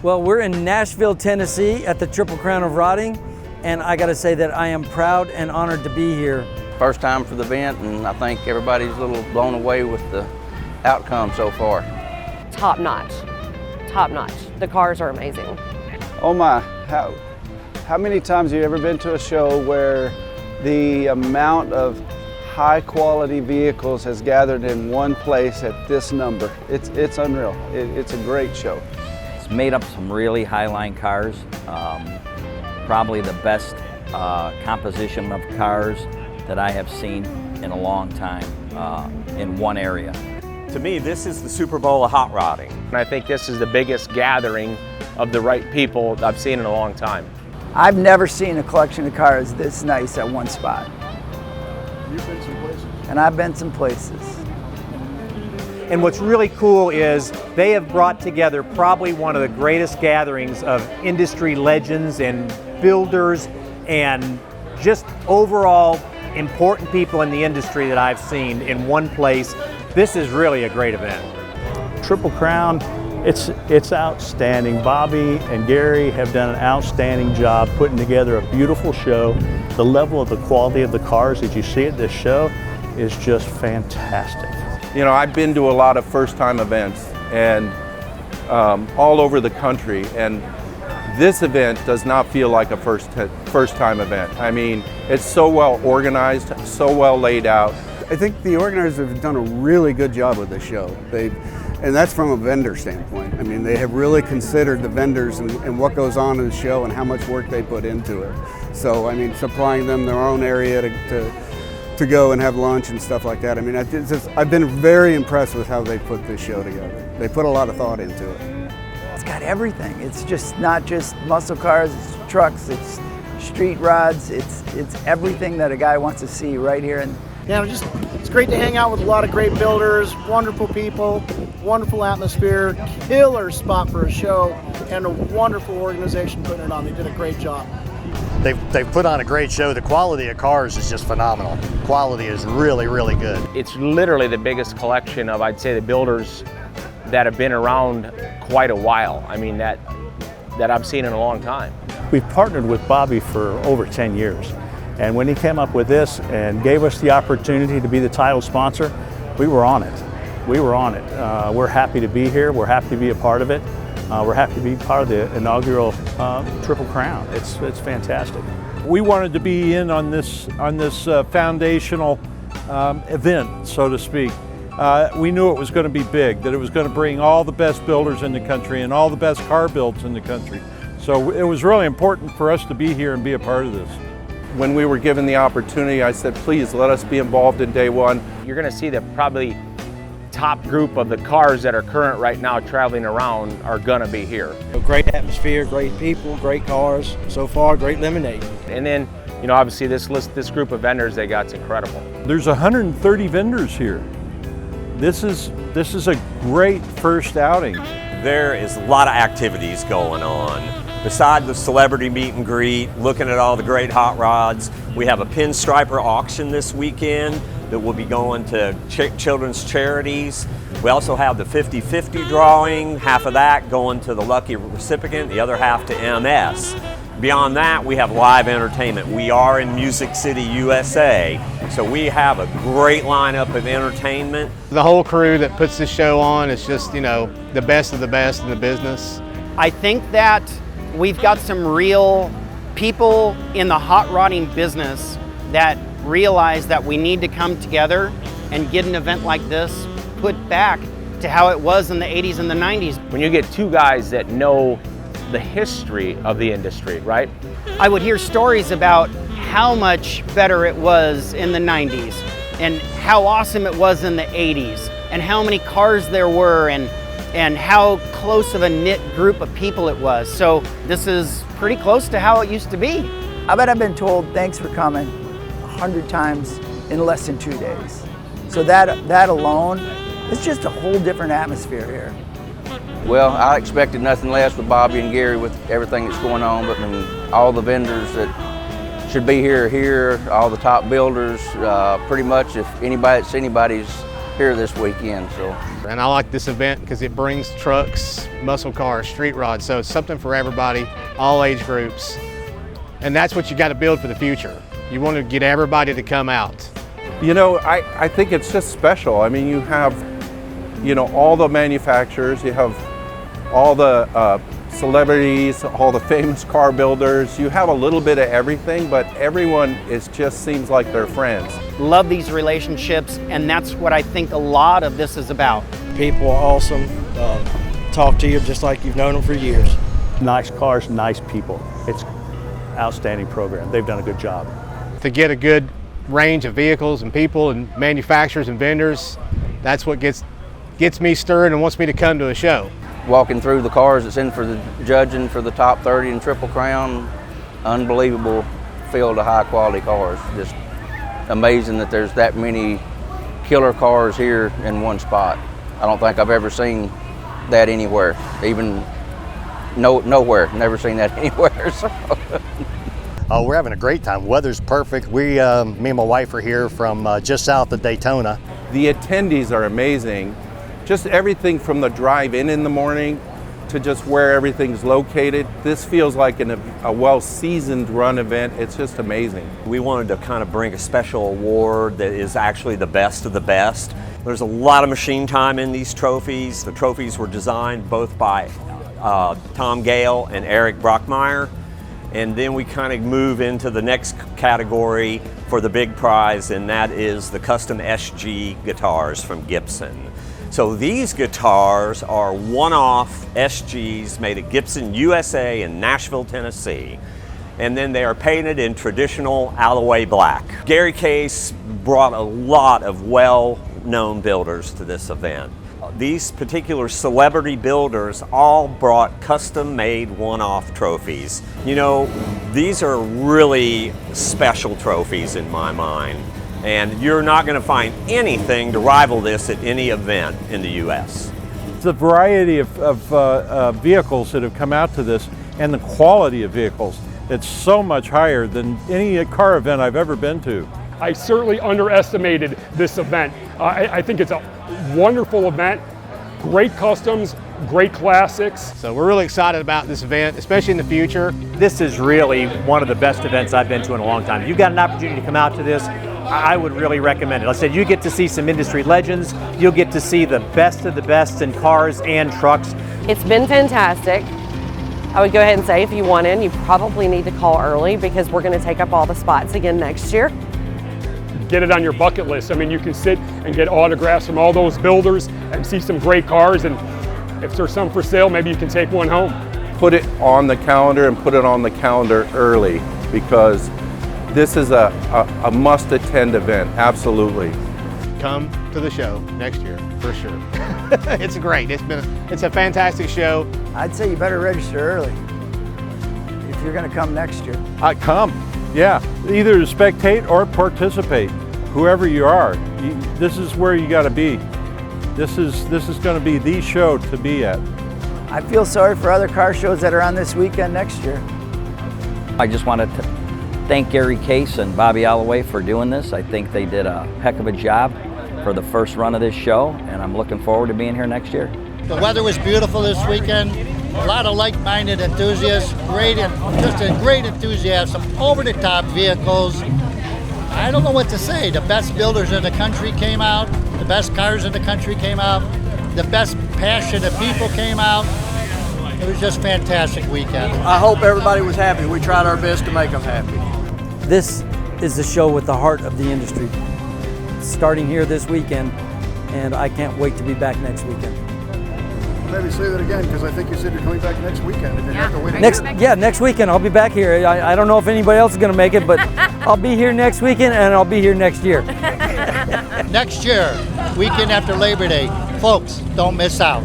Well, we're in Nashville, Tennessee at the Triple Crown of Rodding, and I gotta say that I am proud and honored to be here. First time for the event, and I think everybody's a little blown away with the outcome so far. Top notch, top notch. The cars are amazing. Oh my, how many times have you ever been to a show where the amount of high quality vehicles has gathered in one place at this number? It's unreal. It's a great show. It's made up some really high-line cars, probably the best composition of cars that I have seen in a long time in one area. To me, this is the Super Bowl of hot rodding. And I think this is the biggest gathering of the right people I've seen in a long time. I've never seen a collection of cars this nice at one spot. You've been some places. And I've been some places. And what's really cool is they have brought together probably one of the greatest gatherings of industry legends and builders and just overall important people in the industry that I've seen in one place. This is really a great event. Triple Crown, it's outstanding. Bobby and Gary have done an outstanding job putting together a beautiful show. The level of the quality of the cars that you see at this show is just fantastic. You know, I've been to a lot of first-time events and all over the country, and this event does not feel like a first-time event. I mean, it's so well organized, so well laid out. I think the organizers have done a really good job with this show. And that's from a vendor standpoint. I mean, they have really considered the vendors and what goes on in the show and how much work they put into it. So, I mean, supplying them their own area to go and have lunch and stuff like that. I mean, I've been very impressed with how they put this show together. They put a lot of thought into it. It's got everything. It's just not just muscle cars, it's trucks, it's street rods, it's everything that a guy wants to see right here. And yeah, it's great to hang out with a lot of great builders, wonderful people, wonderful atmosphere, killer spot for a show, and a wonderful organization putting it on. They did a great job. They've put on a great show. The quality of cars is just phenomenal. Quality is really, really good. It's literally the biggest collection of, I'd say, the builders that have been around quite a while. I mean, that I've seen in a long time. We've partnered with Bobby for over 10 years. And when he came up with this and gave us the opportunity to be the title sponsor, we were on it. We were on it. We're happy to be here. We're happy to be a part of it. We're happy to be part of the inaugural Triple Crown. It's fantastic. We wanted to be in on this foundational event, so to speak. We knew it was going to be big, that it was going to bring all the best builders in the country and all the best car builds in the country. So it was really important for us to be here and be a part of this. When we were given the opportunity, I said, please let us be involved in day one. You're going to see that probably top group of the cars that are current right now traveling around are going to be here. A great atmosphere, great people, great cars. So far, great lemonade. And then, you know, obviously this group of vendors they got's incredible. There's 130 vendors here. This is a great first outing. There is a lot of activities going on. Besides the celebrity meet and greet, looking at all the great hot rods, we have a pinstriper auction this weekend that will be going to children's charities. We also have the 50-50 drawing, half of that going to the lucky recipient, the other half to MS. Beyond that, we have live entertainment. We are in Music City, USA, so we have a great lineup of entertainment. The whole crew that puts this show on is just, you know, the best of the best in the business. I think that we've got some real people in the hot rodding business that realize that we need to come together and get an event like this put back to how it was in the 80s and the 90s. When you get two guys that know the history of the industry, right? I would hear stories about how much better it was in the 90s and how awesome it was in the 80s and how many cars there were and how close of a knit group of people it was. So this is pretty close to how it used to be. I bet I've been told thanks for coming 100 times in less than 2 days. So that alone, it's just a whole different atmosphere here. Well, I expected nothing less with Bobby and Gary with everything that's going on, but I mean, all the vendors that should be here, all the top builders, pretty much if anybody's here this weekend. So. And I like this event because it brings trucks, muscle cars, street rods, so it's something for everybody, all age groups. And that's what you got to build for the future. You want to get everybody to come out. You know, I think it's just special. I mean, you have, you know, all the manufacturers, you have all the celebrities, all the famous car builders. You have a little bit of everything, but everyone just seems like they're friends. Love these relationships, and that's what I think a lot of this is about. People are awesome. Talk to you just like you've known them for years. Nice cars, nice people. It's an outstanding program. They've done a good job. To get a good range of vehicles and people and manufacturers and vendors, that's what gets me stirred and wants me to come to a show. Walking through the cars that's in for the judging for the top 30 and Triple Crown, unbelievable field of high quality cars. Just amazing that there's that many killer cars here in one spot. I don't think I've ever seen that anywhere, even nowhere, never seen that anywhere. So. Oh, we're having a great time. Weather's perfect. Me and my wife are here from just south of Daytona. The attendees are amazing. Just everything from the drive-in the morning to just where everything's located. This feels like a well-seasoned run event. It's just amazing. We wanted to kind of bring a special award that is actually the best of the best. There's a lot of machine time in these trophies. The trophies were designed both by Tom Gale and Eric Brockmeyer. And then we kind of move into the next category for the big prize, and that is the custom SG guitars from Gibson. So these guitars are one-off SGs made at Gibson USA in Nashville, Tennessee. And then they are painted in traditional alloy black. Gary Case brought a lot of well-known builders to this event. These particular celebrity builders all brought custom-made one-off trophies. You know, these are really special trophies in my mind. And you're not going to find anything to rival this at any event in the U.S. The variety of vehicles that have come out to this and the quality of vehicles, it's so much higher than any car event I've ever been to. I certainly underestimated this event. I think it's a wonderful event, great customs, great classics. So we're really excited about this event, especially in the future. This is really one of the best events I've been to in a long time. If you've got an opportunity to come out to this, I would really recommend it. I said you get to see some industry legends, you'll get to see the best of the best in cars and trucks. It's been fantastic. I would go ahead and say if you want in, you probably need to call early because we're going to take up all the spots again next year. Get it on your bucket list. I mean, you can sit and get autographs from all those builders and see some great cars, and if there's some for sale, maybe you can take one home. Put it on the calendar and put it on the calendar early because this is a must-attend event, absolutely. Come to the show next year, for sure. It's great. It's a fantastic show. I'd say you better register early if you're going to come next year. Come, yeah. Either spectate or participate, whoever you are. This is where you got to be. This is going to be the show to be at. I feel sorry for other car shows that are on this weekend next year. I just wanted to thank Gary Case and Bobby Alloway for doing this. I think they did a heck of a job for the first run of this show, and I'm looking forward to being here next year. The weather was beautiful this weekend. A lot of like-minded enthusiasts, just a great enthusiasm, over-the-top vehicles. I don't know what to say. The best builders in the country came out. The best cars in the country came out. The best passionate people came out. It was just a fantastic weekend. I hope everybody was happy. We tried our best to make them happy. This is the show with the heart of the industry. Starting here this weekend, and I can't wait to be back next weekend. Maybe say that again, because I think you said you're coming back next weekend. If you have to wait next weekend I'll be back here. I don't know if anybody else is going to make it, but I'll be here next weekend, and I'll be here next year. Next year, weekend after Labor Day. Folks, don't miss out.